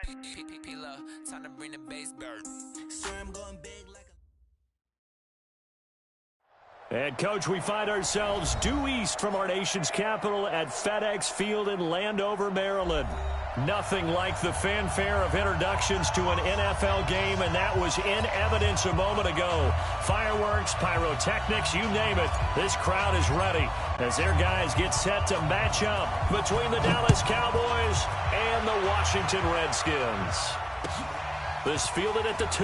Time to bring the bass bird. And, Coach, we find ourselves due east from our nation's capital at FedEx Field in Landover, Maryland. Nothing like the fanfare of introductions to an NFL game, and that was in evidence a moment ago. Fireworks, pyrotechnics, you name it. This crowd is ready as their guys get set to match up between the Dallas Cowboys and the Washington Redskins. This fielded at the 2.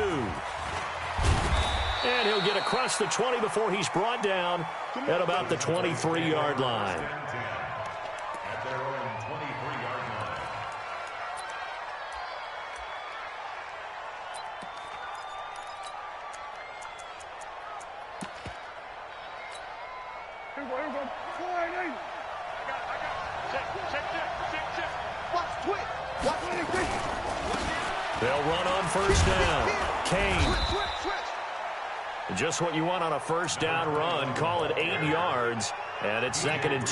And he'll get across the 20 before he's brought down at about the 23-yard line. At their own 23-yard line. Here we go. 480. Check. Watch twitch. Watch twitch. They'll run on first down. Kane. Switch. Just what you want on a first down run. Call it 8 yards, and it's 2nd and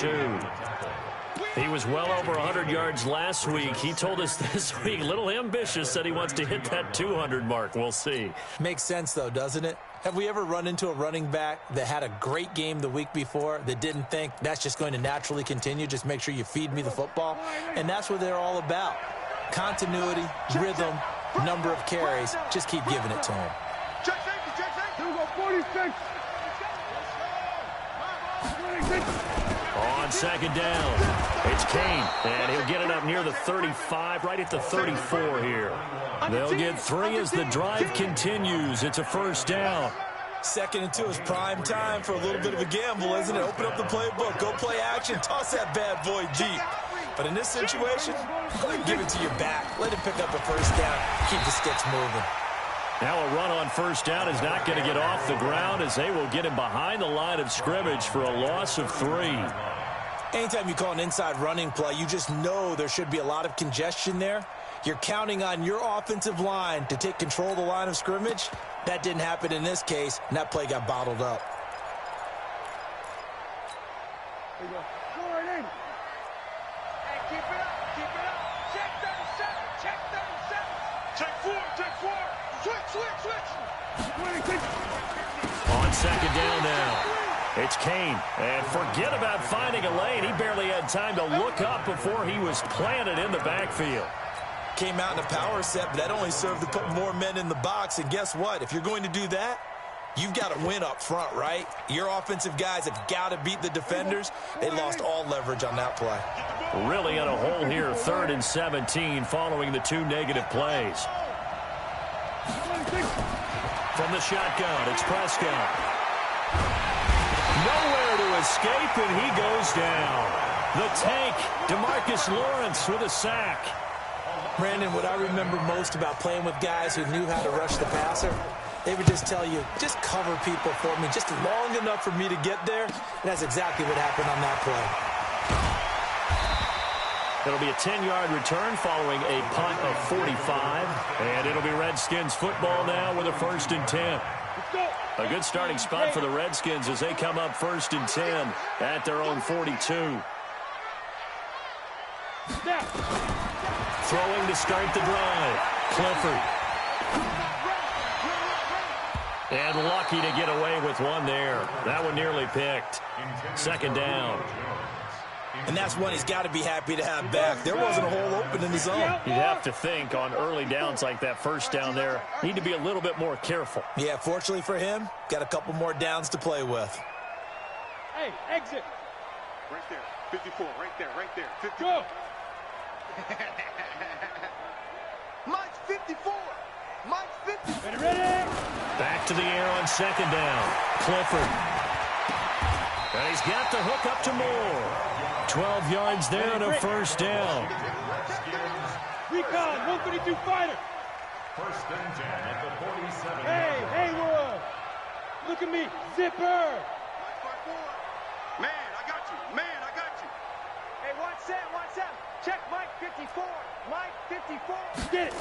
2. He was well over 100 yards last week. He told us this week, a little ambitious, said he wants to hit that 200 mark. We'll see. Makes sense, though, doesn't it? Have we ever run into a running back that had a great game the week before that didn't think that's just going to naturally continue? Just make sure you feed me the football. And that's what they're all about. Continuity, rhythm, number of carries. Just keep giving it to him. Here we go. 46. On second down, it's Kane, and he'll get it up near the 35, right at the 34 here. They'll get 3 as the drive continues. It's a first down. 2nd and 2 is prime time for a little bit of a gamble, isn't it? Open up the playbook, go play action, toss that bad boy deep. But in this situation, go ahead and give it to your back. Let him pick up a first down, keep the sticks moving. Now a run on first down is not going to get off the ground as they will get him behind the line of scrimmage for a loss of 3. Anytime you call an inside running play, you just know there should be a lot of congestion there. You're counting on your offensive line to take control of the line of scrimmage. That didn't happen in this case, and that play got bottled up. Here we go. 480. Hey, keep it up. Check 37. Check 4. Switch. On second down now, it's Kane. And forget about finding a lane. He barely had time to look up before he was planted in the backfield. Came out in a power set, but that only served to put more men in the box. And guess what? If you're going to do that, you've got to win up front, right? Your offensive guys have got to beat the defenders. They lost all leverage on that play. Really in a hole here, 3rd and 17 following the 2 negative plays. From the shotgun, it's Prescott. Nowhere to escape, and he goes down. The tank, DeMarcus Lawrence with a sack. Brandon, what I remember most about playing with guys who knew how to rush the passer, they would just tell you, just cover people for me, just long enough for me to get there. And that's exactly what happened on that play. It'll be a 10-yard return following a punt of 45. And it'll be Redskins football now with a 1st and 10. A good starting spot for the Redskins as they come up 1st and 10 at their own 42. Throwing to start the drive. Clifford. And lucky to get away with one there. That one nearly picked. 2nd down. And that's one he's got to be happy to have back. There wasn't a hole open in the zone. You'd have to think on early downs like that first down there, need to be a little bit more careful. Yeah, fortunately for him, got a couple more downs to play with. Hey, exit. Right there. 54. Right there. 54. Go. Mike's 54. Ready. Back to the air on 2nd down. Clifford. And he's got the hook up to Moore. 12 yards there and a 1st down. Recon, 132 fighter. 1st and 10 at the 47. Hey, World. Look at me. Zipper. Man, I got you. Hey, one set. Check Mike 54. Get it.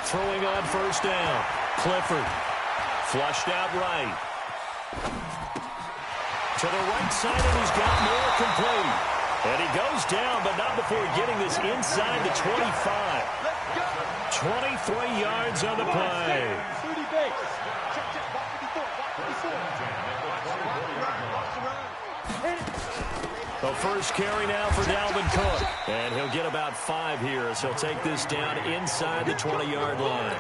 Throwing on 1st down. Clifford. Flushed out right. To the right side, and he's got more complete. And he goes down, but not before getting this inside the 25. Let's go. 23 yards on the play. 30 base. Check, check. Walk 54. The first carry now for Dalvin Cook. And he'll get about 5 here as he'll take this down inside the 20-yard line.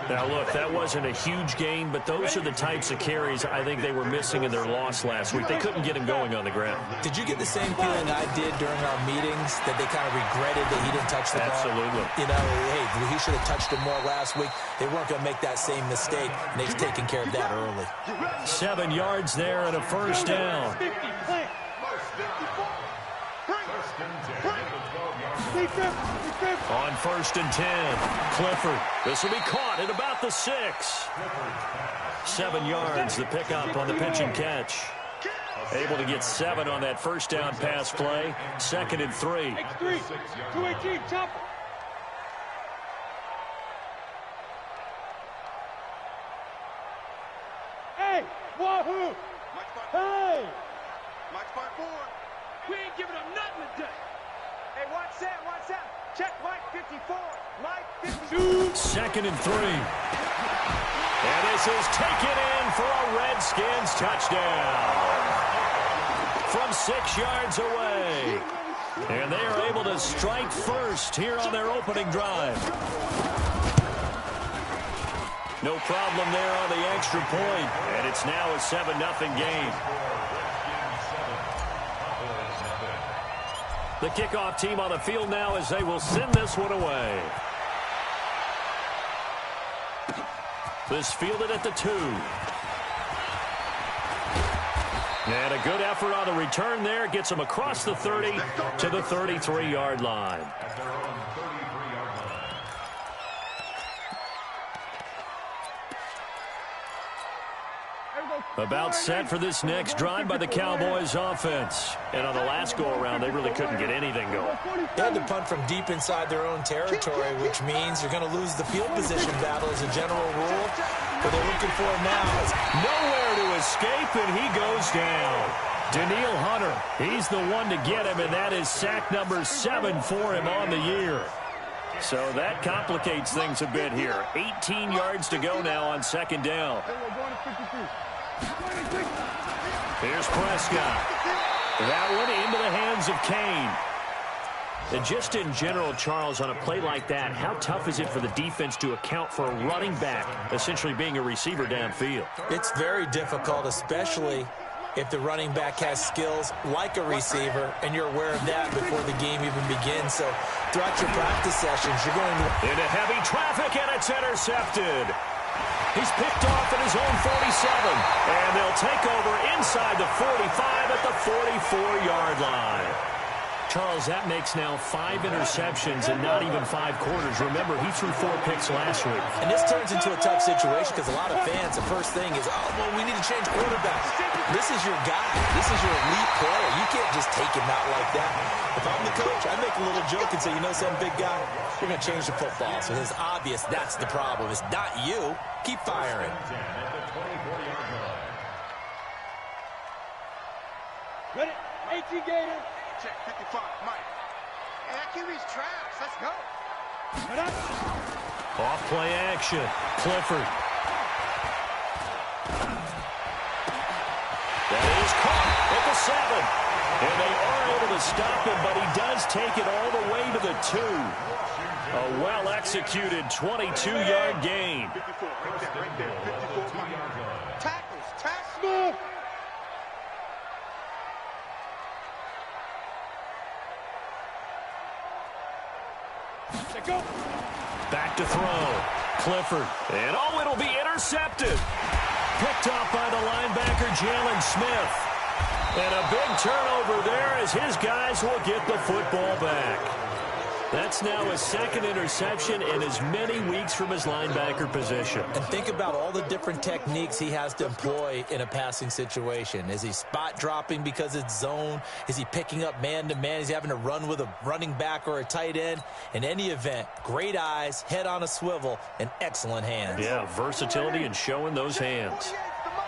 Now, look, that wasn't a huge gain, but those are the types of carries I think they were missing in their loss last week. They couldn't get him going on the ground. Did you get the same feeling I did during our meetings, that they kind of regretted that he didn't touch the ball? Absolutely. You know, hey, he should have touched it more last week. They weren't going to make that same mistake, and they've taken care of that early. 7 yards there and a first down. On 1st and 10, Clifford. This will be caught at about the 6. 7 yards, the pickup on the pitch and catch. Able to get 7 on that first down pass play. 2nd and 3. X3, 218, chopper. Hey, wahoo! Hey! Mike's part 4. We ain't giving up nothing today. Hey, watch that, watch that. Check Mike 54. Mike 52. 2nd and 3. And this is taken in for a Redskins touchdown. From 6 yards away. And they are able to strike first here on their opening drive. No problem there on the extra point. And it's now a 7-0 game. The kickoff team on the field now as they will send this one away. This fielded at the 2. And a good effort on the return there. Gets them across the 30 to the 33-yard line. About set for this next drive by the Cowboys offense. And on the last go-around, they really couldn't get anything going. They had to punt from deep inside their own territory, which means you're going to lose the field position battle as a general rule. What they're looking for now is nowhere to escape, and he goes down. Daniil Hunter, he's the one to get him, and that is sack number 7 for him on the year. So that complicates things a bit here. 18 yards to go now on 2nd down. Here's Prescott. That one into the hands of Kane. And just in general, Charles, on a play like that, how tough is it for the defense to account for a running back essentially being a receiver downfield? It's very difficult, especially if the running back has skills like a receiver, and you're aware of that before the game even begins. So throughout your practice sessions, you're going to... Into heavy traffic, and it's intercepted. He's picked off at his own 47, and they'll take over inside the 45 at the 44-yard line. Charles, that makes now 5 interceptions in not even 5 quarters. Remember, he threw 4 picks last week. And this turns into a tough situation because a lot of fans, the first thing is, oh, well, we need to change quarterbacks. This is your guy. This is your elite player. You can't just take him out like that. If I'm the coach, I make a little joke and say, you know something, big guy? We're going to change the football. So it's obvious that's the problem. It's not you. Keep firing. Ready? 18 Gator. Check 55. Mike. Hey, that QB's trash. Let's go. Off play action. Clifford. That is caught at the 7. And they are able to stop him, but he does take it all the way to the 2. A well-executed 22-yard gain. 54. Right there. 54. Mike. Tackles. Tackles. Go. Back to throw. Clifford. And oh, it'll be intercepted. Picked off by the linebacker, Jalen Smith. And a big turnover there as his guys will get the football back. That's now his 2nd interception in as many weeks from his linebacker position. And think about all the different techniques he has to employ in a passing situation. Is he spot dropping because it's zone? Is he picking up man-to-man? Is he having to run with a running back or a tight end? In any event, great eyes, head on a swivel, and excellent hands. Yeah, versatility and showing those hands.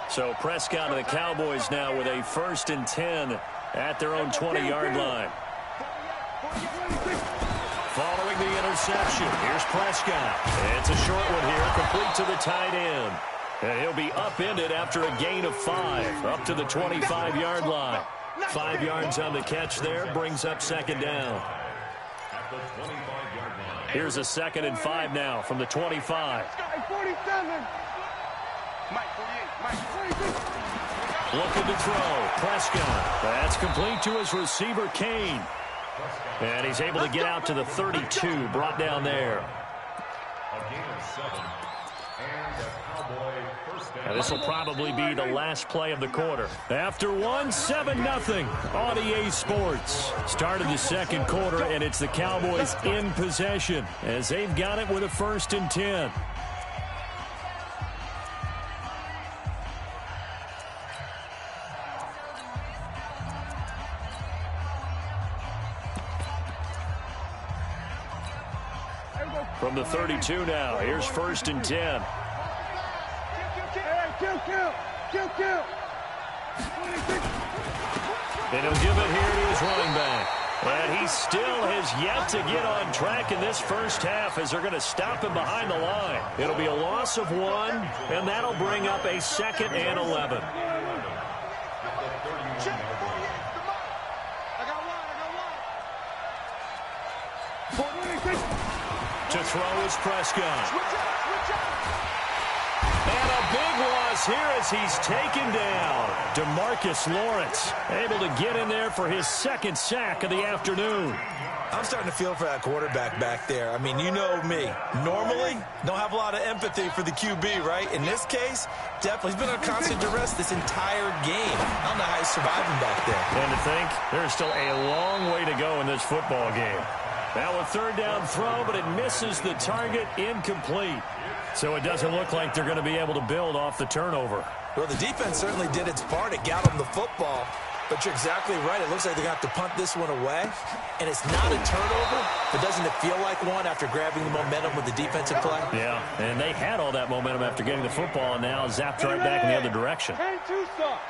So Prescott and the Cowboys now with a 1st and 10 at their own 20-yard line. Following the reception. Here's Prescott. It's a short one here, complete to the tight end. And he'll be upended after a gain of 5, up to the 25-yard line. 5 yards on the catch there, brings up second down. Here's a 2nd and 5 now from the 25. 47. Looking to throw. Prescott. That's complete to his receiver, Kane. And he's able to get out to the 32, brought down there. And this will probably be the last play of the quarter. After 7-0 on EA Sports. Started the second quarter, and it's the Cowboys in possession as they've got it with a 1st and 10. From the 32 now, here's 1st and 10. Kill. And he'll give it here to his running back. And he still has yet to get on track in this first half as they're going to stop him behind the line. It'll be a loss of 1, and that'll bring up a 2nd and 11. To throw is Prescott. And a big loss here as he's taken down. DeMarcus Lawrence able to get in there for his 2nd sack of the afternoon. I'm starting to feel for that quarterback back there. I mean, you know me. Normally, don't have a lot of empathy for the QB, right? In this case, definitely. He's been on constant duress this entire game. I don't know how he's surviving back there. And to think, there's still a long way to go in this football game. Now a 3rd down throw, but it misses the target, incomplete. So it doesn't look like they're going to be able to build off the turnover. Well, the defense certainly did its part. It got them the football. But you're exactly right. It looks like they're going to have to punt this one away. And it's not a turnover, but doesn't it feel like one after grabbing the momentum with the defensive play? Yeah, and they had all that momentum after getting the football, and now zapped right back in the other direction. 10-2 stop.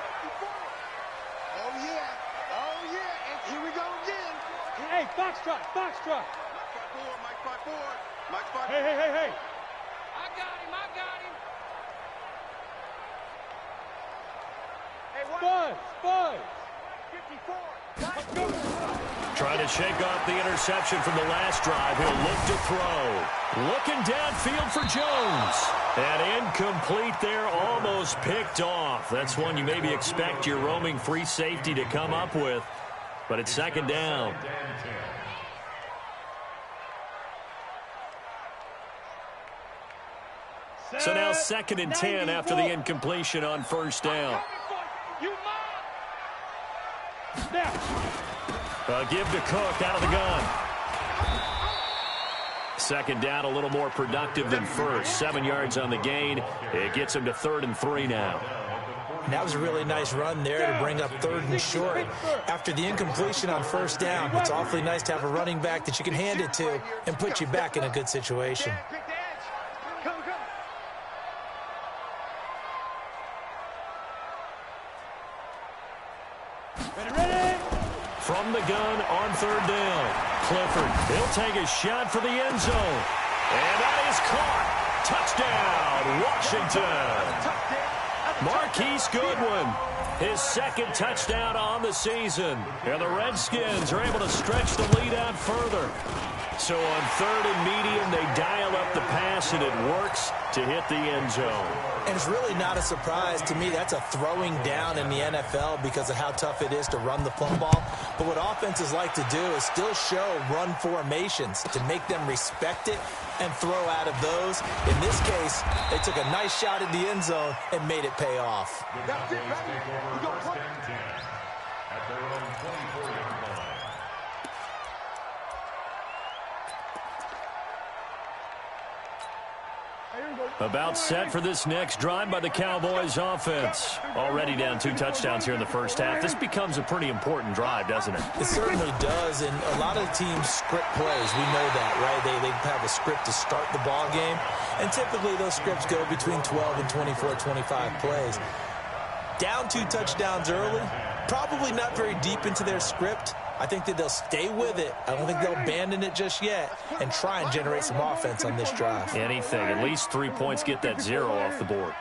Oh, yeah. And here we go again. Hey, box trot. Mike 5-4. Hey. I got him. Buzz. 54. Trying to shake off the interception from the last drive. He'll look to throw. Looking downfield for Jones. And incomplete there, almost picked off. That's one you maybe expect your roaming free safety to come up with. But it's 2nd down. So now 2nd and 10 after the incompletion on 1st down. Give to Cook out of the gun. 2nd down, a little more productive than 1st. 7 yards on the gain. It gets him to 3rd and 3 now. And that was a really nice run there to bring up 3rd and short. After the incompletion on 1st down, it's awfully nice to have a running back that you can hand it to and put you back in a good situation. From the gun on 3rd down. Clifford, he'll take a shot for the end zone. And that is caught. Touchdown, Washington. Marquise Goodwin, his 2nd touchdown on the season. And the Redskins are able to stretch the lead out further. So on 3rd and medium, they dial up the pass, and it works to hit the end zone. And it's really not a surprise to me. That's a throwing down in the NFL because of how tough it is to run the football. But what offenses like to do is still show run formations to make them respect it and throw out of those. In this case, they took a nice shot at the end zone and made it pay off. That's it, baby. We go First and 10 at their own 24-yard line. About set for this next drive by the Cowboys offense. Already down 2 touchdowns here in the first half. This becomes a pretty important drive, doesn't it? It certainly does, and a lot of teams script plays. We know that, right? They have a script to start the ball game, and typically those scripts go between 12 and 24, 25 plays. Down 2 touchdowns early, probably not very deep into their script, I think that they'll stay with it. I don't think they'll abandon it just yet and try and generate some offense on this drive. Anything. At least 3 points, get that 0 off the board.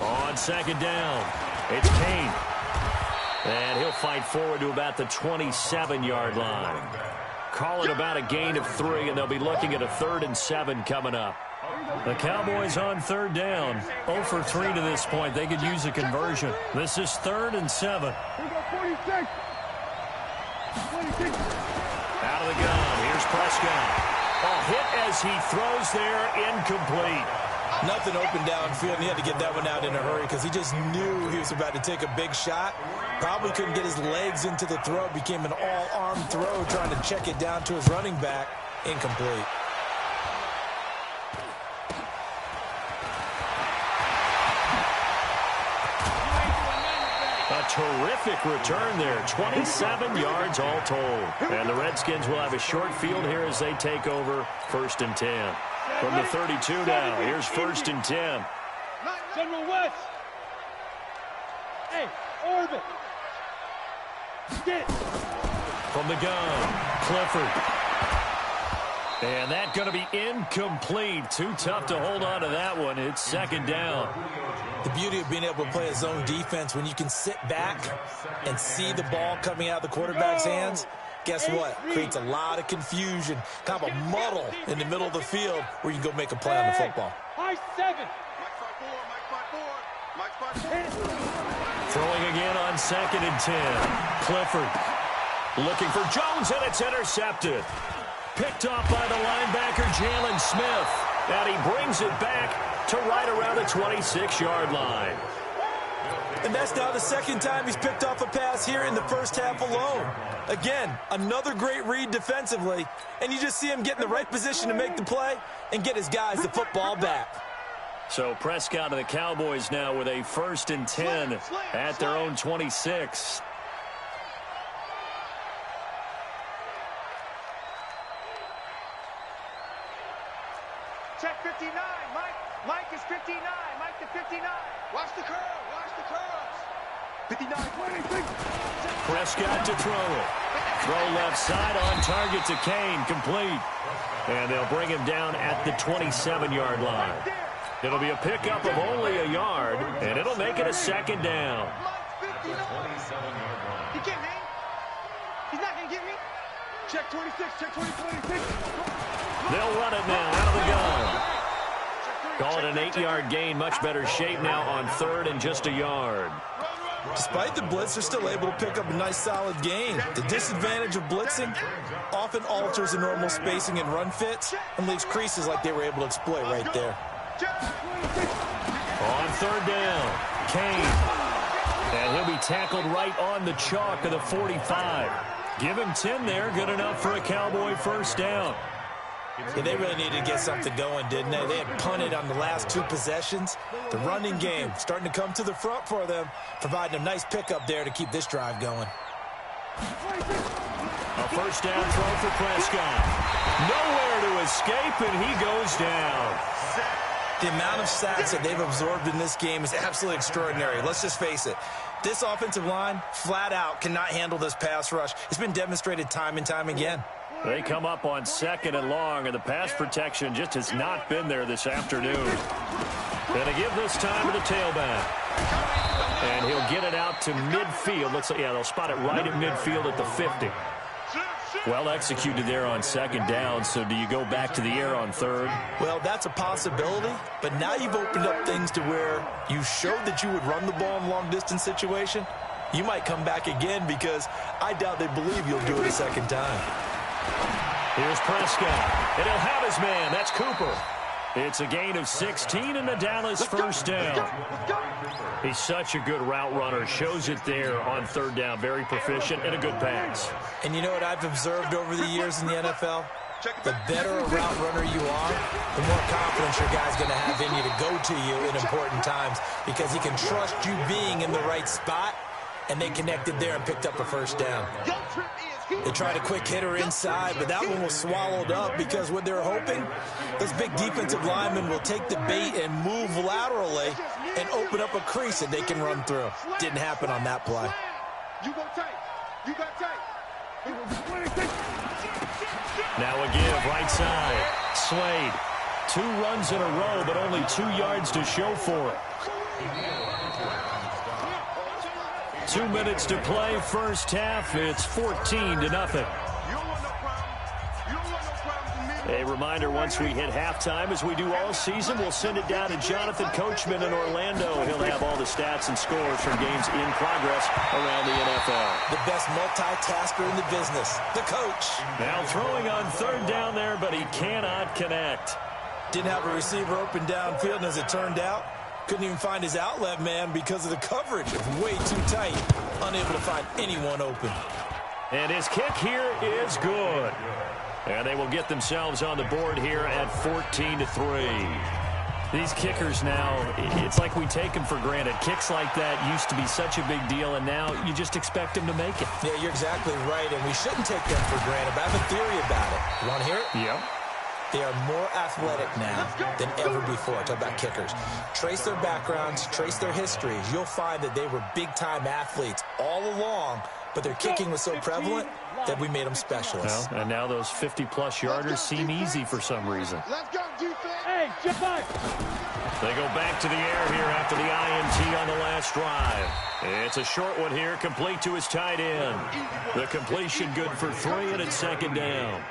On second down, it's Kane. And he'll fight forward to about the 27-yard line. Call it about a gain of 3, and they'll be looking at a 3rd and 7 coming up. The Cowboys on 3rd down. 0 for 3 to this point. They could use a conversion. This is 3rd and 7. Out of the gun. Here's Prescott. A hit as he throws there, incomplete. Nothing open downfield, and he had to get that one out in a hurry because he just knew he was about to take a big shot. Probably couldn't get his legs into the throw. Became an all-arm throw, trying to check it down to his running back. Incomplete. A terrific return there. 27 yards all told. And the Redskins will have a short field here as they take over 1st and 10. From the 32 now, here's 1st and 10. General West. Hey, orbit. Get. From the gun, Clifford. And that's going to be incomplete. Too tough to hold on to that one. It's 2nd down. The beauty of being able to play a zone defense when you can sit back and see the ball coming out of the quarterback's hands. Guess what? Creates a lot of confusion, kind of a muddle in the middle of the field where you can go make a play on the football. High 7. Throwing again on 2nd and 10. Clifford looking for Jones, and it's intercepted. Picked off by the linebacker, Jalen Smith. And he brings it back to right around the 26-yard line. And that's now the 2nd time he's picked off a pass here in the first half alone. Again, another great read defensively, and you just see him get in the right position to make the play and get his guys the football back. So Prescott and the Cowboys now with a 1st and 10 at their own 26. Check 59. Mike is 59. Mike to 59. Watch the curl. Watch the curls. 59. Prescott to throw it. Throw left side on target to Kane. Complete. And they'll bring him down at the 27-yard line. It'll be a pickup of only a yard, and it'll make it a 2nd down. He can't hang. He's not going to get me. Check 26. Check 26. They'll run it now out of the gun. Call it an 8-yard gain. Much better shape now on 3rd and just a yard. Despite the blitz, they're still able to pick up a nice solid gain. The disadvantage of blitzing often alters the normal spacing and run fits and leaves creases like they were able to exploit right there. On 3rd down, Kane. And he'll be tackled right on the chalk of the 45. Give him 10 there. Good enough for a Cowboy 1st down. Yeah, they really needed to get something going, didn't they? They had punted on the last 2 possessions. The running game starting to come to the front for them, providing a nice pickup there to keep this drive going. A 1st down throw for Prescott. Nowhere to escape, and he goes down. The amount of sacks that they've absorbed in this game is absolutely extraordinary. Let's just face it. This offensive line, flat out, cannot handle this pass rush. It's been demonstrated time and time again. They come up on 2nd and long, and the pass protection just has not been there this afternoon. Going to give this time to the tailback. And he'll get it out to midfield. Looks like, yeah, they'll spot it right at midfield at the 50. Well executed there on 2nd down, so do you go back to the air on 3rd? Well, that's a possibility, but now you've opened up things to where you showed that you would run the ball in long-distance situation. You might come back again because I doubt they believe you'll do it a 2nd time. Here's Prescott, and he'll have his man. That's Cooper. It's a gain of 16 and the Dallas 1st down. He's such a good route runner. Shows it there on 3rd down. Very proficient and a good pass. And you know what I've observed over the years in the NFL? The better a route runner you are, the more confidence your guy's going to have in you to go to you in important times because he can trust you being in the right spot, and they connected there and picked up a 1st down. They tried a quick hitter inside, but that one was swallowed up because what they're hoping, this big defensive lineman will take the bait and move laterally and open up a crease that they can run through. Didn't happen on that play. You got tight. Now a give right side. Slade. 2 runs in a row, but only 2 yards to show for it. 2 minutes to play, first half. It's 14-0. A reminder, once we hit halftime, as we do all season, we'll send it down to Jonathan Coachman in Orlando. He'll have all the stats and scores from games in progress around the NFL. The best multitasker in the business, the coach. Now throwing on third down there, but he cannot connect. Didn't have a receiver open downfield, and as it turned out, couldn't even find his outlet man because of the coverage. It's way too tight. Unable to find anyone open. And his kick here is good. And they will get themselves on the board here at 14-3. These kickers now, it's like we take them for granted. Kicks like that used to be such a big deal, and now you just expect them to make it. Yeah, you're exactly right, and we shouldn't take them for granted. But I have a theory about it. You want to hear it? Yep. They are more athletic now than ever before. Talk about kickers. Trace their backgrounds, trace their histories. You'll find that they were big-time athletes all along, but their kicking was so prevalent that we made them specialists. Well, and now those 50-plus yarders seem easy for some reason. Let's go, defense. Hey, jump back. They go back to the air here after the INT on the last drive. It's a short one here, complete to his tight end. The completion good for 3, and it's second down.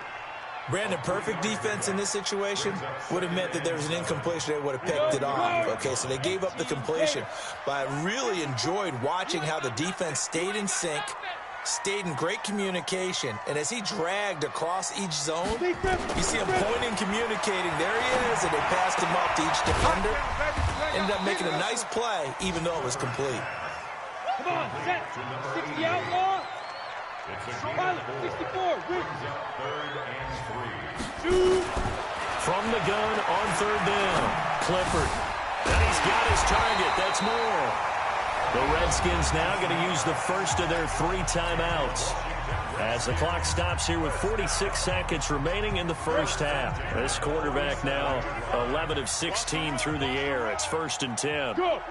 Brandon, perfect defense in this situation would have meant that there was an incompletion. They would have picked it off. Okay, so they gave up the completion. But I really enjoyed watching how the defense stayed in sync, stayed in great communication, and as he dragged across each zone, you see him pointing, communicating. There he is, and they passed him up to each defender. Ended up making a nice play, even though it was complete. Come on, set. 60 outlaw. Pilot, 64. From the gun on third down, Clifford. And he's got his target. That's more. The Redskins now going to use the first of their 3 timeouts as the clock stops here with 46 seconds remaining in the first half. This quarterback now 11 of 16 through the air. It's 1st and 10. Go. Motion.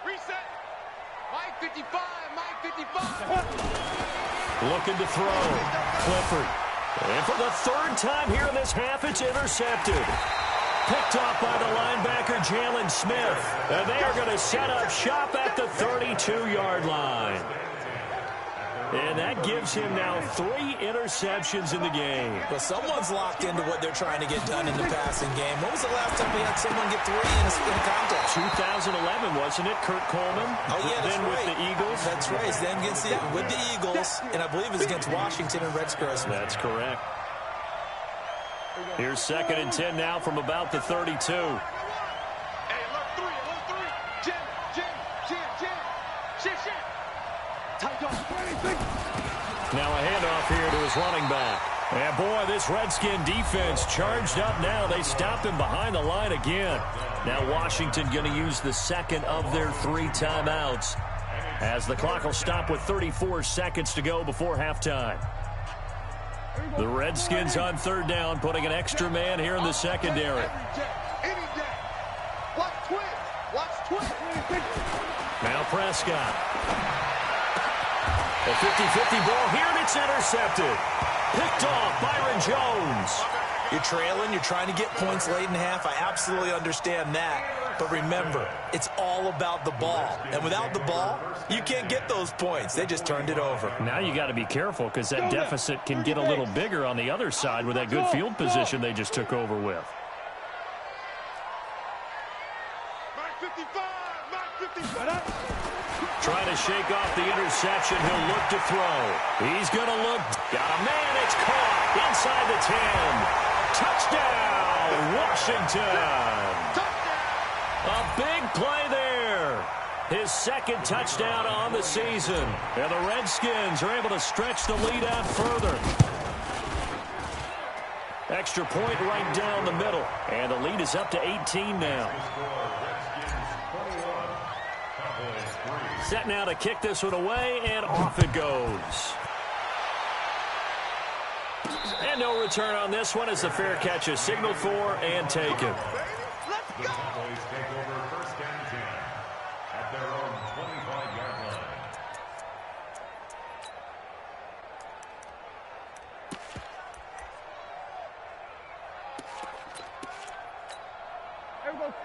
Reset. Mike 55. Looking to throw. Clifford. And for the 3rd time here in this half, it's intercepted. Picked off by the linebacker, Jalen Smith. And they are going to set up shop at the 32-yard line. And that gives him now 3 interceptions in the game. Well, someone's locked into what they're trying to get done in the passing game. When was the last time we had someone get 3 in a contest? 2011, wasn't it? Kurt Coleman. Oh, yeah, that's then right. With the Eagles. That's right. Then with the Eagles, and I believe it's against Washington and Rex Grossman. That's correct. Here's 2nd and 10 now from about the 32. Hey, alert 3. Jim. Now a handoff here to his running back. And boy, this Redskin defense charged up now. They stopped him behind the line again. Now Washington going to use the 2nd of their 3 timeouts as the clock will stop with 34 seconds to go before halftime. The Redskins on 3rd down, putting an extra man here in the secondary. Watch twins. Now Prescott. A 50-50 ball here, and it's intercepted. Picked off Byron Jones. You're trailing. You're trying to get points late in half. I absolutely understand that. But remember, it's all about the ball. And without the ball, you can't get those points. They just turned it over. Now you got to be careful because that deficit can get a little bigger on the other side with that good field position they just took over with. Mike 55. Trying to shake off the interception. He'll look to throw. He's going to look. Got a man. It's caught inside the 10. Touchdown, Washington. A big play there. His 2nd touchdown on the season. And the Redskins are able to stretch the lead out further. Extra point right down the middle. And the lead is up to 18 now. Set now to kick this one away, and off it goes. And no return on this one as the fair catch is signaled for and taken. Let's go. Cowboys take over 1st and 10 at their own 25-yard line.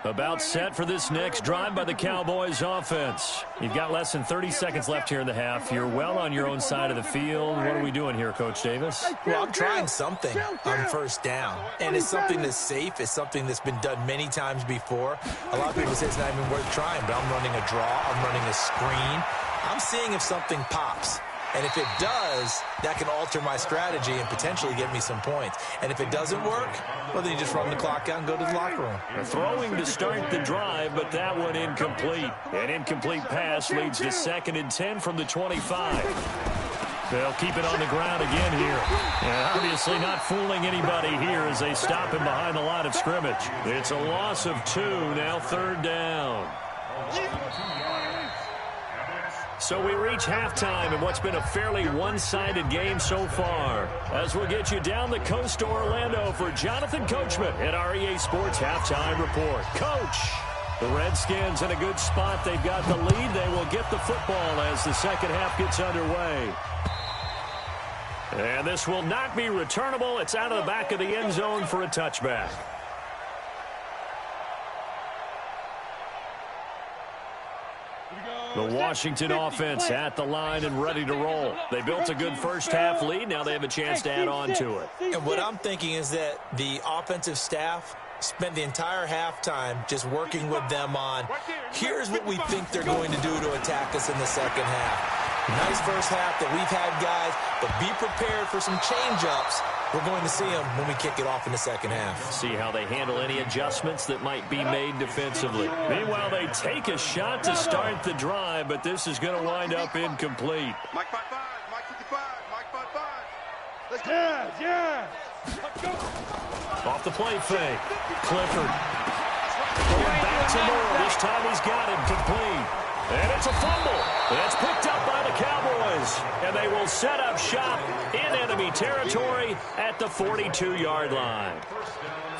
About set for this next drive by the Cowboys offense. You've got less than 30 seconds left here in the half. You're well on your own side of the field. What are we doing here, Coach Davis? Well, I'm trying something on first down, and it's something that's safe. It's something that's been done many times before. A lot of people say it's not even worth trying, but I'm running a draw. I'm running a screen. I'm seeing if something pops. And if it does, that can alter my strategy and potentially get me some points. And if it doesn't work, well, then you just run the clock out and go to the locker room. Throwing to start the drive, but that one incomplete. An incomplete pass leads to 2nd and 10 from the 25. They'll keep it on the ground again here. And obviously not fooling anybody here as they stop him behind the line of scrimmage. It's a loss of 2, now 3rd down. So we reach halftime in what's been a fairly one-sided game so far. As we'll get you down the coast to Orlando for Jonathan Coachman at our EA Sports Halftime Report. Coach, the Redskins in a good spot. They've got the lead. They will get the football as the second half gets underway. And this will not be returnable. It's out of the back of the end zone for a touchback. The Washington offense at the line and ready to roll. They built a good first half lead. Now they have a chance to add on to it. And what I'm thinking is that the offensive staff spent the entire halftime just working with them on, here's what we think they're going to do to attack us in the second half. Nice first half that we've had, guys, but be prepared for some change-ups. We're going to see them when we kick it off in the second half. See how they handle any adjustments that might be made defensively. Meanwhile, they take a shot to start the drive, but this is going to wind up incomplete. Mike 5-5, Mike 55, Mike 5-5. Let's go. Yeah. Off the play fake. Clifford. Going back to Moore. This time he's got it complete. And it's a fumble. That's picked up by the Cowboys. And they will set up shop in enemy territory at the 42-yard line.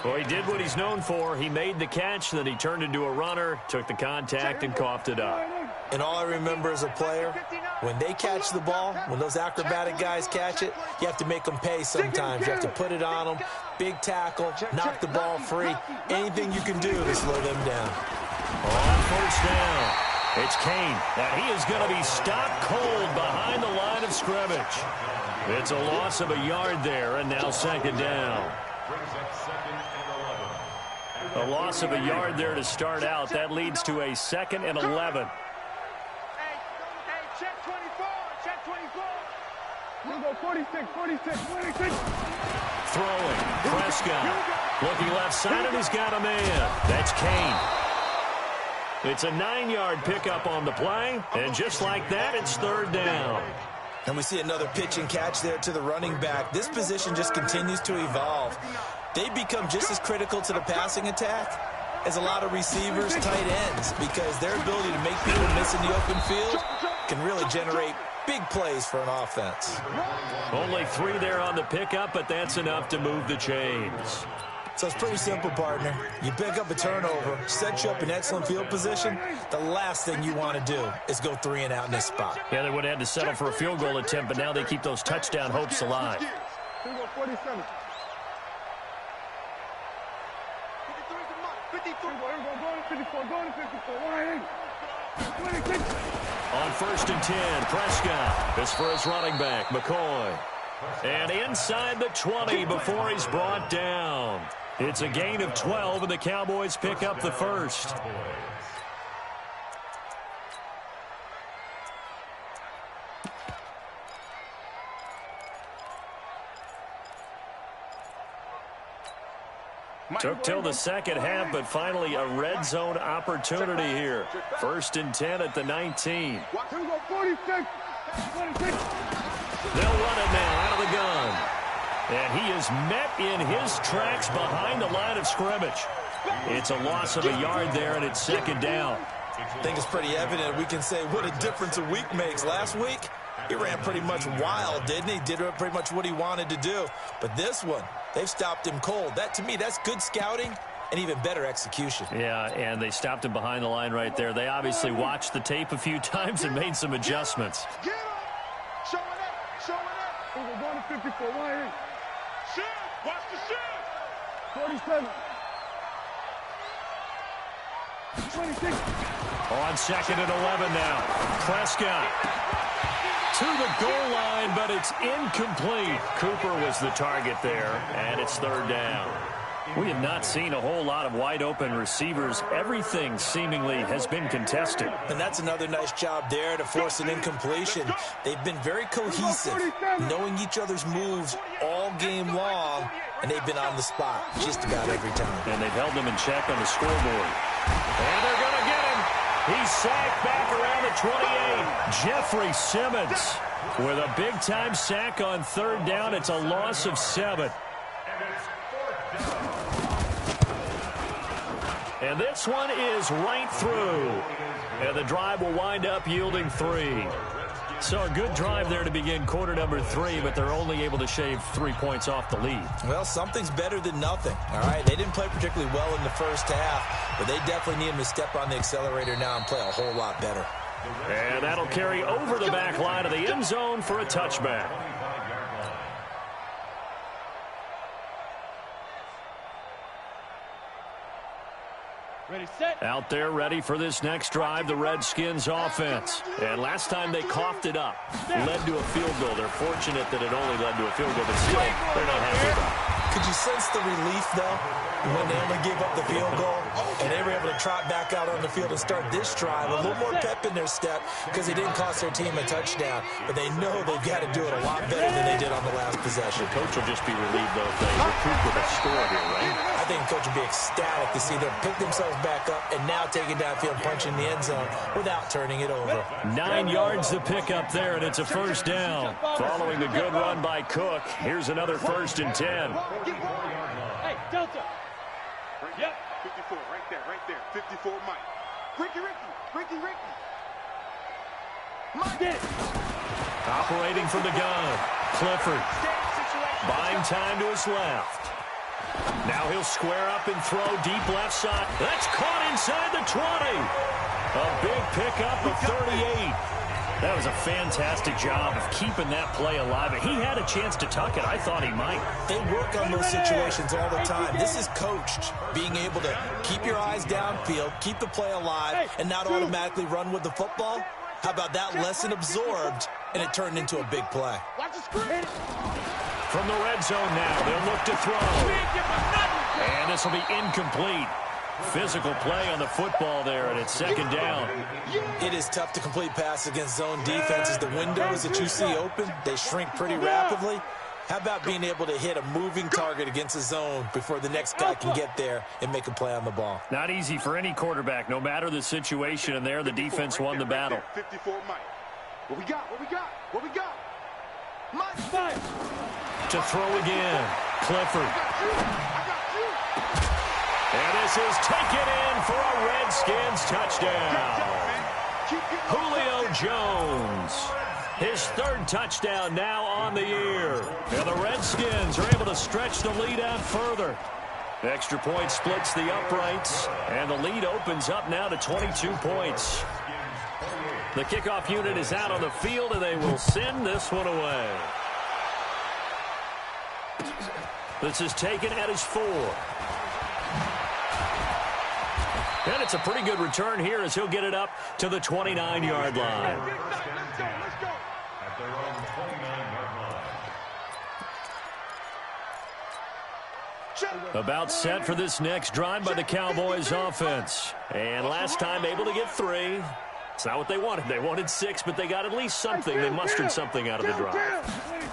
Well, he did what he's known for. He made the catch, then he turned into a runner, took the contact, and coughed it up. And all I remember as a player, when they catch the ball, when those acrobatic guys catch it, you have to make them pay sometimes. You have to put it on them, big tackle, knock the ball free. Anything you can do to slow them down. On first down, it's Kane. And he is going to be stopped cold behind the line of scrimmage. It's a loss of a yard there, and now second down. A loss of a yard there to start out. That leads to a 2nd and 11. Hey, check 24, check 24. We go 46. Throwing. Prescott. Looking left side, and he's got a man. That's Kane. It's a 9-yard pickup on the play, and just like that, it's third down. And we see another pitch and catch there to the running back. This position just continues to evolve. They become just as critical to the passing attack as a lot of receivers, tight ends, because their ability to make people miss in the open field can really generate big plays for an offense. Only 3 there on the pickup, but that's enough to move the chains. So it's pretty simple, partner. You pick up a turnover, set you up in excellent field position. The last thing you want to do is go 3 and out in this spot. Yeah, they would have had to settle for a field goal attempt, but now they keep those touchdown hopes alive. We go 47. 53. Going to 54. 26. On first and 10, Prescott. This for his running back, McCoy. And inside the 20 before he's brought down. It's a gain of 12, and the Cowboys pick up the first. Took till the second half, but finally a red zone opportunity here. First and 10 at the 19. We go 46. 26. They'll run it now out of the gun. And he is met in his tracks behind the line of scrimmage. It's a loss of a yard there, and it's second down. I think it's pretty evident. We can say what a difference a week makes. Last week, he ran pretty much wild, didn't he? Did pretty much what he wanted to do. But this one, they've stopped him cold. That, to me, that's good scouting and even better execution. Yeah, and they stopped him behind the line right there. They obviously watched the tape a few times and made some adjustments. Get up. Show it up. Show it up. We go going to 54. Shoot. Watch the shoot. 47. On 2nd and 11 now. Prescott to the goal line, but it's incomplete. Cooper was the target there, and it's 3rd down. We have not seen a whole lot of wide-open receivers. Everything seemingly has been contested. And that's another nice job there to force an incompletion. They've been very cohesive, knowing each other's moves all game long, and they've been on the spot just about every time. And they've held them in check on the scoreboard. And they're going to get him. He's sacked back around the 28. Jeffrey Simmons with a big-time sack on 3rd down. It's a loss of 7. And this one is right through. And the drive will wind up yielding 3. So a good drive there to begin quarter number 3, but they're only able to shave 3 points off the lead. Well, something's better than nothing, all right? They didn't play particularly well in the first half, but they definitely need them to step on the accelerator now and play a whole lot better. And that'll carry over the back line of the end zone for a touchback. Ready, set. Out there ready for this next drive, the Redskins offense. And last time they coughed it up, led to a field goal. They're fortunate that it only led to a field goal, but still, they're not happy about it. Could you sense the relief, though, when they only gave up the field goal and they were able to trot back out on the field and start this drive? A little more pep in their step because they didn't cost their team a touchdown, but they know they've got to do it a lot better than they did on the last possession. The coach will just be relieved, though, if they recoup with a score here, right? I think the coach will be ecstatic to see them pick themselves back up and now take it downfield, punch in the end zone without turning it over. 9 yards to pick up there, and it's a 1st down. Following the good run by Cook, here's another 1st and 10. Hey, Delta. Yep. 54, right there. 54, Mike. Ricky. Mike. Get it. Operating from the gun, Clifford. Buying time to his left. Now he'll square up and throw deep left side. That's caught inside the 20. A big pickup of 38. That was a fantastic job of keeping that play alive. He had a chance to tuck it. I thought he might. They work on those situations all the time. This is coached, being able to keep your eyes downfield, keep the play alive, and not automatically run with the football. How about that lesson absorbed, and it turned into a big play. From the red zone now, they'll look to throw. And this will be incomplete. Physical play on the football there, and it's 2nd down. It is tough to complete passes against zone defenses. The windows that you see open, they shrink pretty rapidly. How about being able to hit a moving target against a zone before the next guy can get there and make a play on the ball? Not easy for any quarterback, no matter the situation, and there the defense won the battle. 54, Mike. What we got? Mike, Fire. To throw again, Clifford. And this is taken in for a Redskins touchdown. Julio Jones. His 3rd touchdown now on the year. And the Redskins are able to stretch the lead out further. Extra point splits the uprights, and the lead opens up now to 22 points. The kickoff unit is out on the field, and they will send this one away. This is taken at his 4. And it's a pretty good return here as he'll get it up to the 29-yard line. At their own 29-yard line. About set for this next drive by the Cowboys offense. And last time able to get 3. It's not what they wanted. They wanted 6, but they got at least something. They mustered something out of the drive.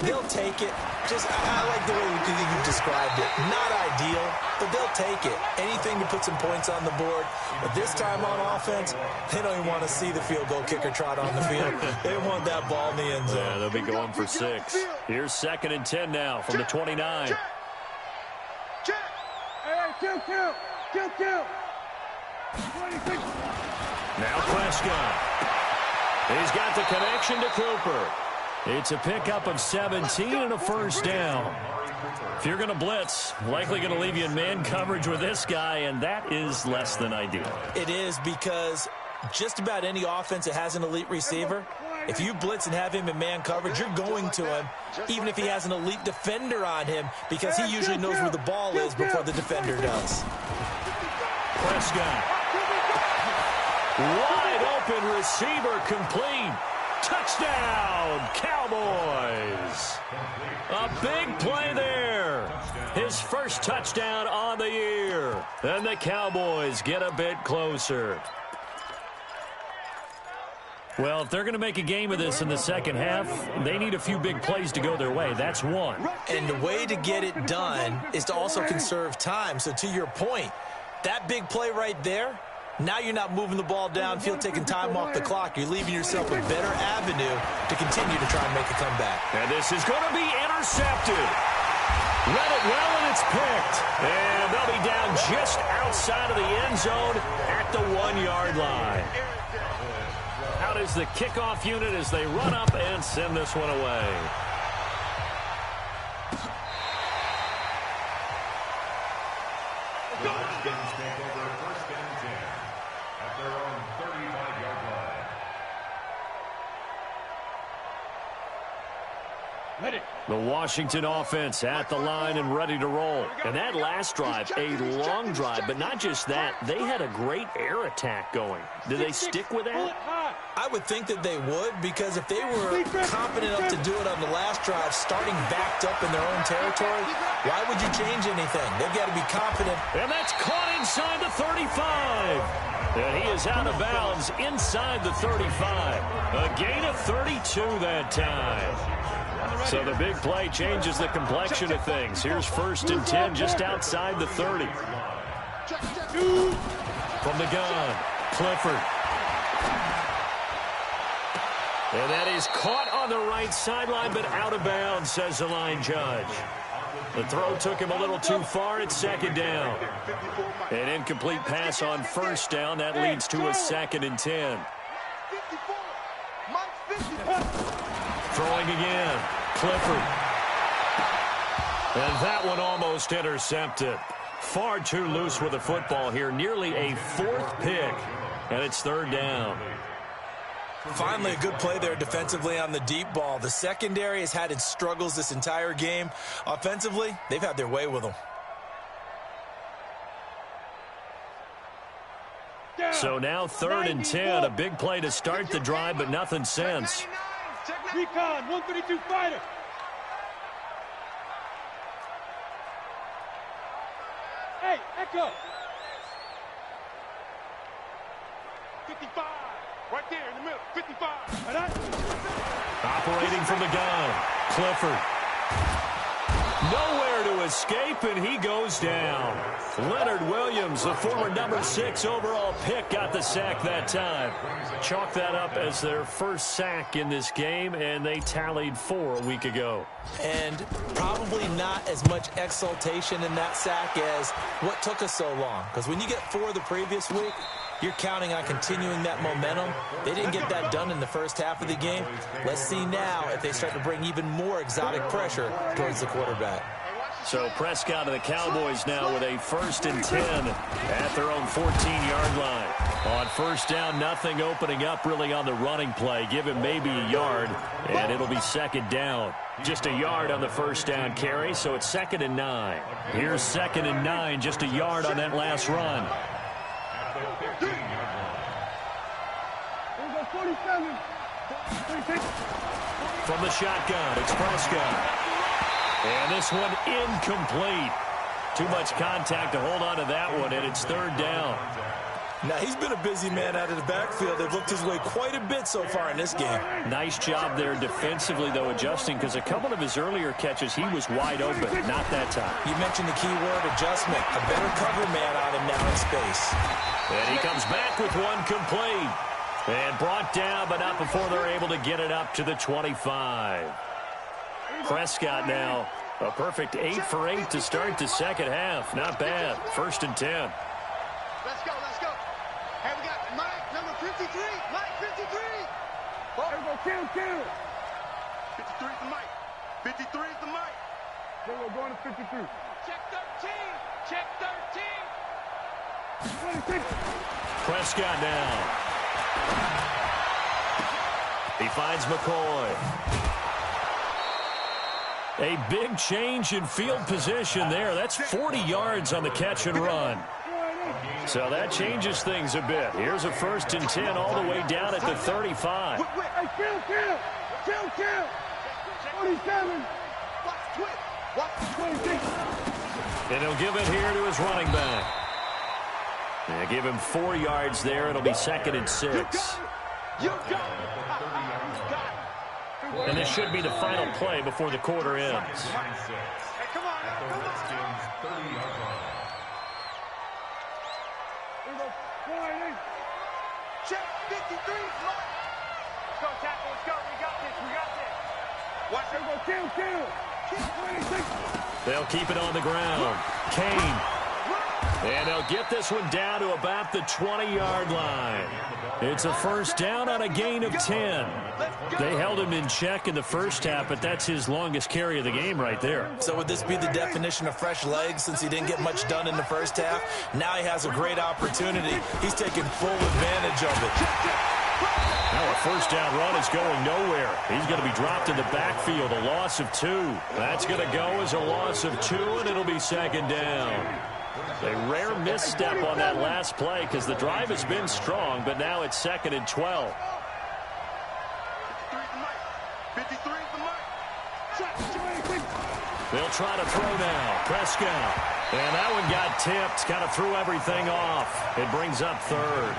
They'll take it. I like the way you described it. Not ideal, but they'll take it. Anything to put some points on the board. But this time on offense, they don't even want to see the field goal kicker trot on the field. They want that ball in the end zone. Yeah, they'll be going for 6. Here's 2nd and 10 now from the 29. Hey, kill. 26. Now Prescott. He's got the connection to Cooper. It's a pickup of 17 and a 1st down. If you're going to blitz, likely going to leave you in man coverage with this guy, and that is less than ideal. It is, because just about any offense that has an elite receiver, if you blitz and have him in man coverage, you're going to him, even if he has an elite defender on him, because he usually knows where the ball is before the defender does. Prescott. Wide open receiver complete. Touchdown, Cowboys. A big play there. His first touchdown on the year. And the Cowboys get a bit closer. Well, if they're going to make a game of this in the second half, they need a few big plays to go their way. That's one. And the way to get it done is to also conserve time. So to your point, that big play right there, now you're not moving the ball downfield, taking time off the clock. You're leaving yourself a better avenue to continue to try and make a comeback. And this is going to be intercepted. Read it well, and it's picked. And they'll be down just outside of the end zone at the 1-yard line. Out is the kickoff unit as they run up and send this one away. The Redskins take over first and 10 at their own 35-yard line. The Washington offense at the line and ready to roll. And that last drive, a long drive, but not just that, they had a great air attack going. Did they stick with that? I would think that they would, because if they were confident enough to do it on the last drive, starting backed up in their own territory, why would you change anything? They've got to be confident. And that's caught inside the 35. And he is out of bounds inside the 35. A gain of 32 that time. So the big play changes the complexion of things. Here's first and 10 just outside the 30. From the gun, Clifford. And that is caught on the right sideline, but out of bounds, says the line judge. The throw took him a little too far. It's second down. An incomplete pass on first down. That leads to a second and 10. Throwing again. Clifford. And that one almost intercepted. Far too loose with the football here. Nearly a fourth pick. And it's third down. Finally, a good play there defensively on the deep ball. The secondary has had its struggles this entire game. Offensively, they've had their way with them. So now third and 10. A big play to start the drive, but nothing since. Recon, 132 fighter. Hey, Echo. 55. Right there in the middle. 55. Operating from the gun. Clifford. Nowhere to escape, and he goes down. Leonard Williams, the former number 6 overall pick, got the sack that time. Chalk that up as their first sack in this game, and they tallied 4 a week ago. And probably not as much exultation in that sack as what took us so long. Because when you get 4 the previous week, you're counting on continuing that momentum. They didn't get that done in the first half of the game. Let's see now if they start to bring even more exotic pressure towards the quarterback. So Prescott and the Cowboys now with a first and 10 at their own 14-yard line. On first down, nothing opening up really on the running play. Give him maybe a yard, and it'll be second down. Just a yard on the first down carry, so it's second and 9. Here's second and 9, just a yard on that last run. From the shotgun, it's Prescott. And this one incomplete. Too much contact to hold on to that one, and it's third down. Now, he's been a busy man out of the backfield. They've looked his way quite a bit so far in this game. Nice job there defensively, though, adjusting, because a couple of his earlier catches, he was wide open. Not that time. You mentioned the key word, adjustment. A better cover man on him now in space. And he comes back with one complete. And brought down, but not before they're able to get it up to the 25. Prescott now, a perfect 8 for 8 to start the second half. Not bad. First and 10. Let's go, let's go. Hey, we got Mike, number 53. Mike, 53. Oh, there we go, kill. 53 is the Mike. 53 is the Mike. Then we're going to 53. Check 13. Check 13. 26. Prescott now. He finds McCoy. A big change in field position there. That's 40 yards on the catch and run. So that changes things a bit. Here's a 1st and 10 all the way down at the 35. Hey, kill. 47. Watch 26. And he'll give it here to his running back. They give him 4 yards there. It'll be 2nd and 6. You got it. And this should be the final play before the quarter ends. Hey, come on. Check 53. Let's go, tackle. Let's go. We got this. Watch it. Kill. 26. They'll keep it on the ground. Kane. And they'll get this one down to about the 20-yard line. It's a 1st down on a gain of 10. They held him in check in the first half, but that's his longest carry of the game right there. So would this be the definition of fresh legs since he didn't get much done in the first half? Now he has a great opportunity. He's taking full advantage of it. Now a 1st down run is going nowhere. He's going to be dropped in the backfield, a loss of 2. That's going to go as a loss of 2, and it'll be 2nd down. A rare misstep on that last play because the drive has been strong, but now it's 2nd and 12. 53 is the mic. They'll try to throw now. Prescott. And that one got tipped. Kind of threw everything off. It brings up 3rd.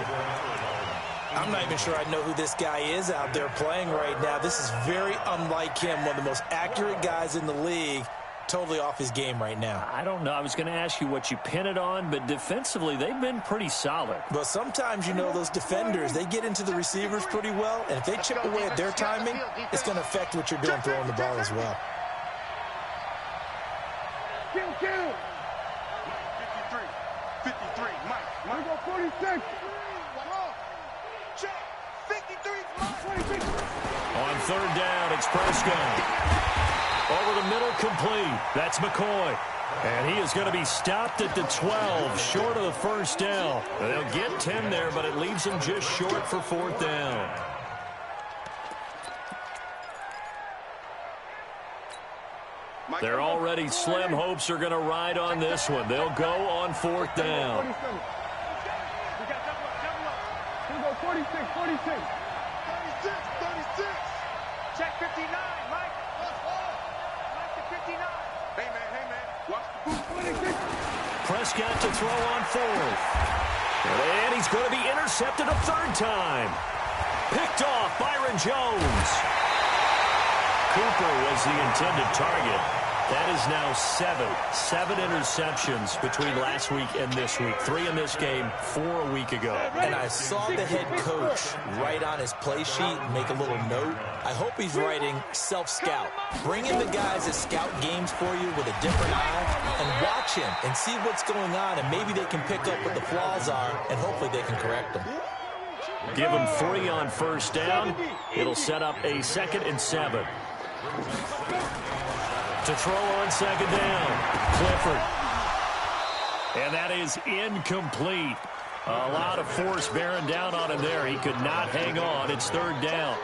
I'm not even sure I know who this guy is out there playing right now. This is very unlike him, one of the most accurate guys in the league. Totally off his game right now. I don't know. I was going to ask you what you pin it on, but defensively, they've been pretty solid. But sometimes, you know, those defenders, they get into the receivers pretty well, and if they chip away at their timing, it's going to affect what you're doing throwing the ball as well. Kill. 53, Mike. We go 46. Check. 53 is Mike. On 3rd down, it's Prescott. Over the middle, complete. That's McCoy. And he is going to be stopped at the 12, short of the 1st down. They'll get 10 there, but it leaves them just short for 4th down. They're already slim hopes are going to ride on this one. They'll go on 4th down. We got double up. We go 46. 36. Check 59, Mike. Mike to 59. Hey, man. Watch the boot. Prescott to throw on 4th. And he's going to be intercepted a 3rd time. Picked off Byron Jones. Cooper was the intended target. That is now 7 interceptions between last week and this week. 3 in this game, 4 a week ago. And I saw the head coach write on his play sheet, make a little note. I hope he's writing self-scout. Bring in the guys that scout games for you with a different eye and watch him and see what's going on, and maybe they can pick up what the flaws are, and hopefully they can correct them. Give him 3 on 1st down. It'll set up a 2nd and 7. To throw on 2nd down, Clifford. And that is incomplete. A lot of force bearing down on him there. He could not hang on. It's 3rd down.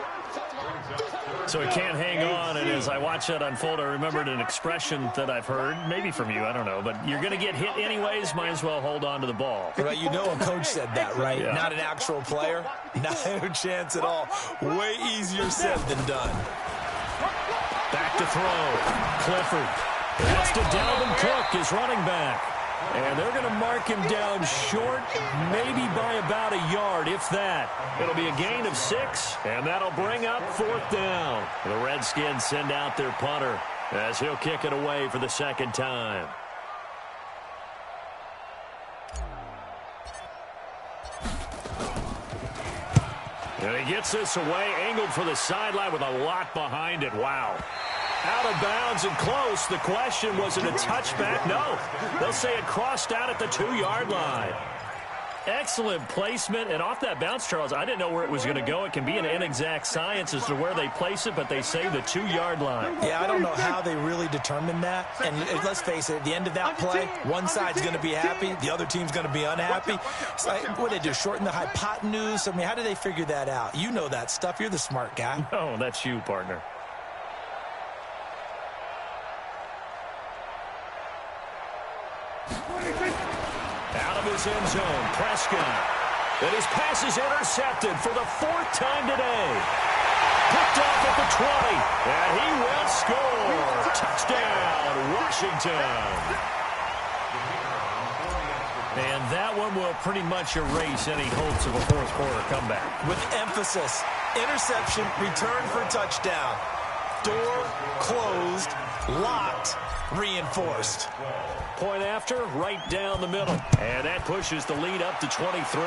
So he can't hang on, and as I watch that unfold, I remembered an expression that I've heard, maybe from you, I don't know, but you're going to get hit anyways, might as well hold on to the ball. Right, you know a coach said that, right? Yeah. Not an actual player. No chance at all. Way easier said than done. Back to throw. Clifford. That's to Dalvin Cook, his running back. And they're going to mark him down short, maybe by about a yard, if that. It'll be a gain of 6, and that'll bring up 4th down. The Redskins send out their punter as he'll kick it away for the 2nd time. And he gets this away, angled for the sideline with a lot behind it. Wow. Out of bounds and close. The question, was it a touchback? No. They'll say it crossed out at the 2-yard line. Excellent placement. And off that bounce, Charles, I didn't know where it was going to go. It can be an inexact science as to where they place it, but they say the 2-yard line. Yeah, I don't know how they really determined that. And let's face it, at the end of that play, one side's going to be happy, the other team's going to be unhappy. It's like, what did they do, shorten the hypotenuse? I mean, how did they figure that out? You know that stuff. You're the smart guy. No, that's you, partner. Out of his his end zone. Prescott. And his pass is intercepted for the 4th time today. Picked off at the 20. And he will score. Touchdown, Washington. And that one will pretty much erase any hopes of a fourth-quarter comeback. With emphasis, interception, return for touchdown. Door closed, locked, reinforced. Point after, right down the middle. And that pushes the lead up to 23.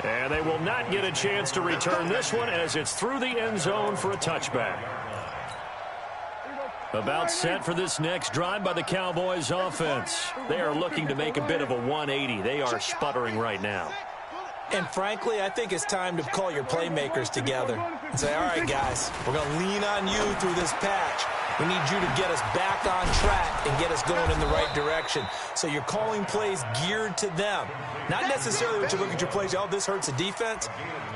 And they will not get a chance to return this one as it's through the end zone for a touchback. About set for this next drive by the Cowboys offense. They are looking to make a bit of a 180. They are sputtering right now. And frankly, I think it's time to call your playmakers together and say, all right, guys, we're going to lean on you through this patch. We need you to get us back on track and get us going in the right direction. So you're calling plays geared to them. Not necessarily when you look at your plays, oh, this hurts the defense.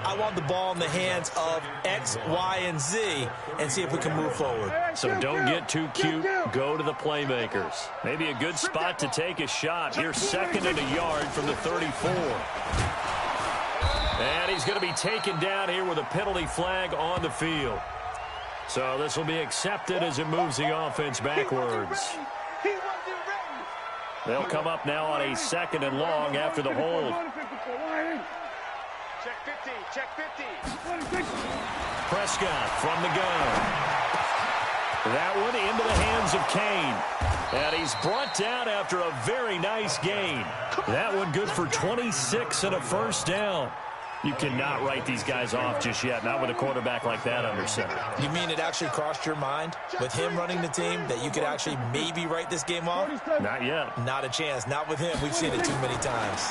I want the ball in the hands of X, Y, and Z and see if we can move forward. So don't get too cute. Go to the playmakers. Maybe a good spot to take a shot. Here, 2nd and a yard from the 34. And he's going to be taken down here with a penalty flag on the field. So this will be accepted as it moves the offense backwards. They'll come up now on a 2nd and long after the hold. Check 50, check 50. Prescott from the gun. That one into the hands of Kane. And he's brought down after a very nice gain. That one good for 26 and a first down. You cannot write these guys off just yet, not with a quarterback like that under center. You mean it actually crossed your mind with him running the team that you could actually maybe write this game off? Not yet. Not a chance. Not with him. We've seen it too many times.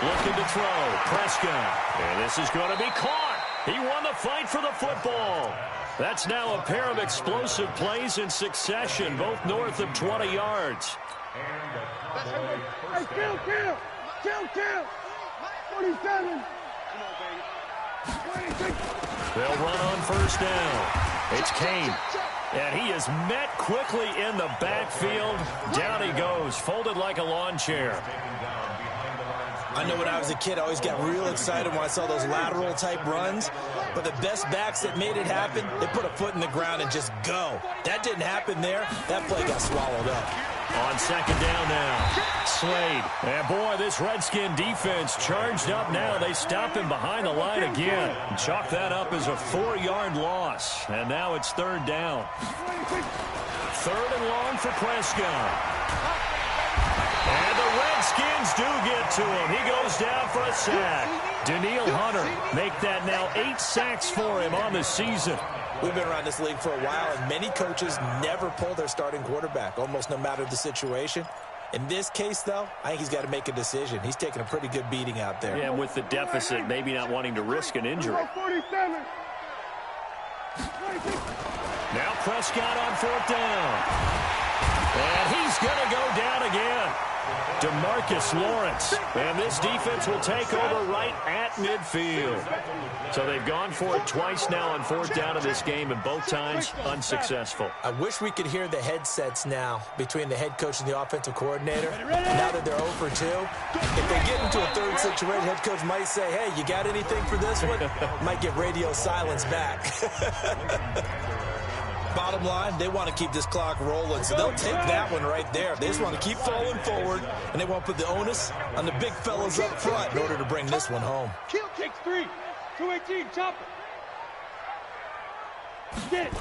Looking to throw. Prescott. And this is going to be caught. He won the fight for the football. That's now a pair of explosive plays in succession, both north of 20 yards. Hey, kill. 47. They'll run on first down. It's Kane. And he is met quickly in the backfield. Down he goes, folded like a lawn chair. I know when I was a kid, I always got real excited when I saw those lateral-type runs. But the best backs that made it happen, they put a foot in the ground and just go. That didn't happen there. That play got swallowed up. On second down now, Slade. And boy, this Redskin defense charged up now. They stop him behind the line again. Chalk that up as a 4-yard loss. And now it's 3rd down. 3rd and long for Prescott. And the Redskins do get to him. He goes down for a sack. Daniil Hunter make that now 8 sacks for him on the season. We've been around this league for a while, and many coaches never pull their starting quarterback, almost no matter the situation. In this case, though, I think he's got to make a decision. He's taking a pretty good beating out there. Yeah, and with the deficit, maybe not wanting to risk an injury. 47. Now Prescott on 4th down. And he's going to go down again. DeMarcus Lawrence. And this defense will take over right at midfield. So they've gone for it twice now on 4th down in this game, and both times unsuccessful. I wish we could hear the headsets now between the head coach and the offensive coordinator. Now that they're 0 for 2, if they get into a 3rd situation, head coach might say, hey, you got anything for this one? Might get radio silence back. Bottom line, they want to keep this clock rolling, so they'll take that one right there. They just want to keep falling forward, and they want to put the onus on the big fellas up front in order to bring this one home. Kill, takes 3. 218, chop it. Get it.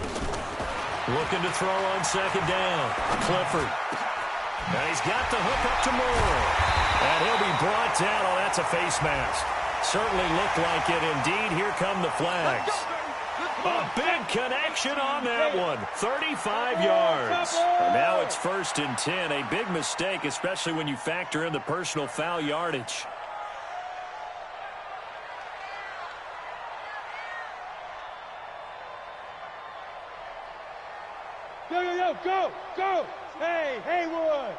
Looking to throw on 2nd down. Clifford. And he's got the hook up to Moore. And he'll be brought down. Oh, that's a face mask. Certainly looked like it indeed. Here come the flags. A big connection on that one. 35 yards. And now it's 1st and 10. A big mistake, especially when you factor in the personal foul yardage. Go. Hey, Haywood.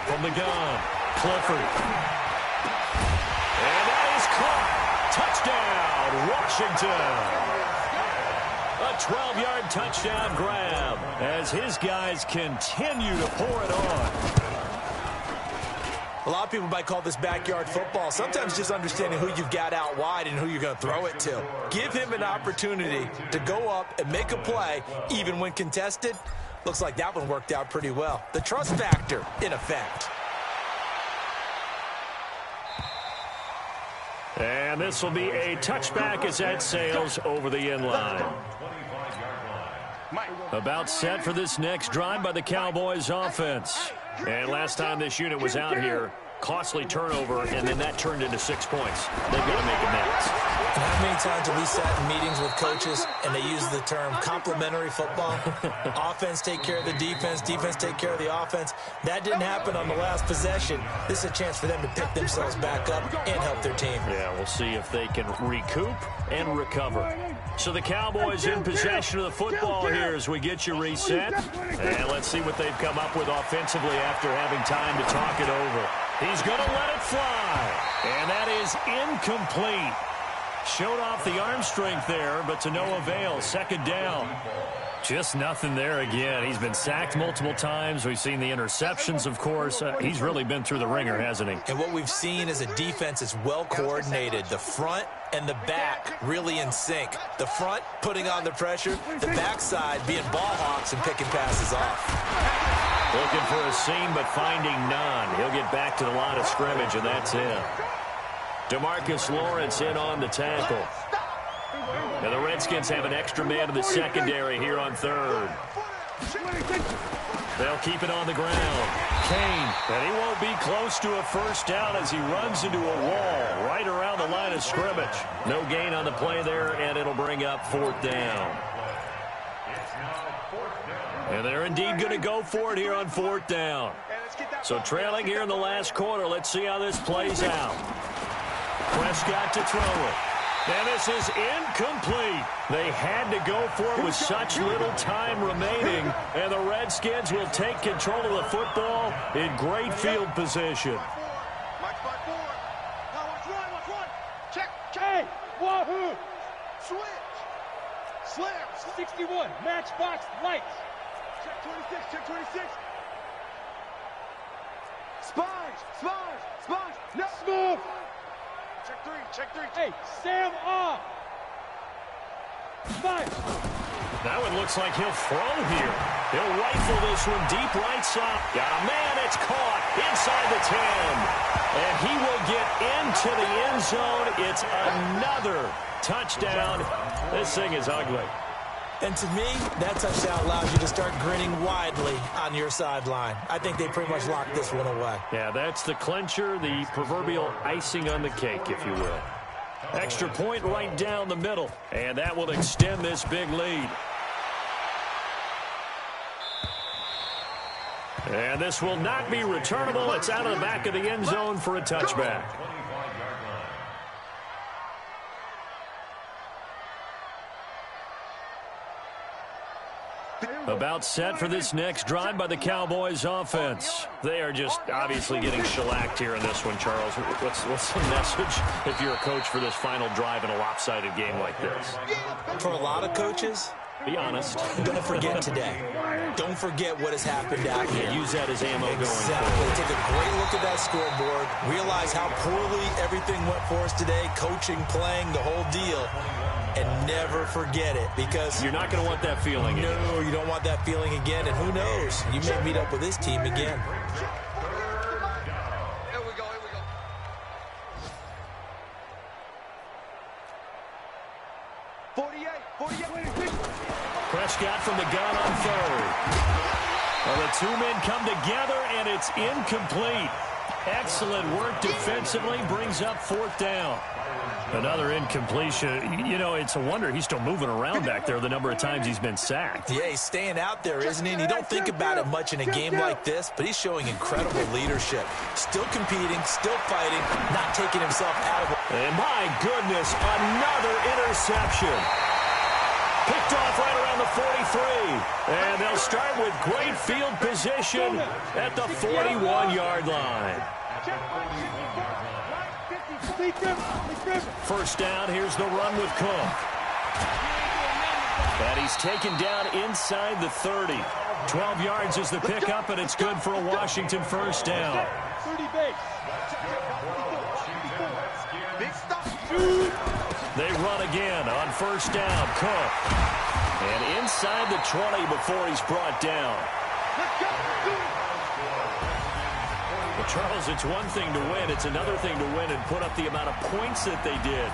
From the gun, Clifford. And that is caught. Touchdown, Washington. A 12-yard touchdown grab as his guys continue to pour it on. A lot of people might call this backyard football. Sometimes just understanding who you've got out wide and who you're going to throw it to. Give him an opportunity to go up and make a play, even when contested. Looks like that one worked out pretty well. The trust factor in effect. And this will be a touchback as that sails over the end line. About set for this next drive by the Cowboys offense. And last time this unit was out here, costly turnover, and then that turned into 6 points. They've got to make amends. And how many times have we sat in meetings with coaches and they use the term complementary football? Offense take care of the defense, defense take care of the offense. That didn't happen on the last possession. This is a chance for them to pick themselves back up and help their team. Yeah, we'll see if they can recoup and recover. So the Cowboys in possession of the football here as we get you reset. And let's see what they've come up with offensively after having time to talk it over. He's going to let it fly. And that is incomplete. Showed off the arm strength there, but to no avail. Second down. Just nothing there again. He's been sacked multiple times. We've seen the interceptions, of course. He's really been through the ringer, hasn't he? And what we've seen is a defense that's well coordinated. The front and the back really in sync. The front putting on the pressure. The backside being ball hawks and picking passes off. Looking for a seam, but finding none. He'll get back to the line of scrimmage, and that's it. DeMarcus Lawrence in on the tackle. Now the Redskins have an extra man in the secondary here on third. They'll keep it on the ground. Kane, and he won't be close to a first down as he runs into a wall right around the line of scrimmage. No gain on the play there, and it'll bring up fourth down. And they're indeed going to go for it here on fourth down. So trailing here in the last quarter, let's see how this plays out. Prescott to throw it. And this is incomplete. They had to go for it with such little time remaining. And the Redskins will take control of the football in great field position. Check. Hey, wahoo! Switch. Slam. 61. Matchbox lights. Check 26. Check 26. Sponge. No. Smooth. Check three. Hey, Sam off. Five. That one looks like he'll throw here. He'll rifle this one deep right side. Got a man, it's caught inside the 10. And he will get into the end zone. It's another touchdown. This thing is ugly. And to me, that touchdown allows you to start grinning widely on your sideline. I think they pretty much locked this one away. Yeah, that's the clincher, the proverbial icing on the cake, if you will. Extra point right down the middle, and that will extend this big lead. And this will not be returnable. It's out of the back of the end zone for a touchback. About set for this next drive by the Cowboys offense. They are just obviously getting shellacked here in this one, Charles. What's the message if you're a coach for this final drive in a lopsided game like this? For a lot of coaches, be honest. Don't forget today. Don't forget what has happened out here. Use that as ammo going Exactly. Take a great look at that scoreboard. Realize how poorly everything went for us today. Coaching, playing, the whole deal. And never forget it, because you're not going to want that feeling again. No, you don't want that feeling again. And who knows? You may meet up with this team again. Here we go. Prescott from the gun on third. Well, the two men come together, and it's incomplete. Excellent work defensively, brings up fourth down. Another incompletion. You know, it's a wonder he's still moving around back there the number of times he's been sacked. Yeah, he's staying out there, isn't he? And you don't think about it much in a game like this, but he's showing incredible leadership. Still competing, still fighting, not taking himself out of it. And my goodness, another interception. Picked off right around the 43. And they'll start with great field position at the 41-yard line. First down, here's the run with Cook. And he's taken down inside the 30. 12 yards is the pickup, and it's good for a Washington first down. 30 base. Big stop. They run again on first down. Cook. And inside the 20 before he's brought down. Well, Charles, it's one thing to win. It's another thing to win and put up the amount of points that they did.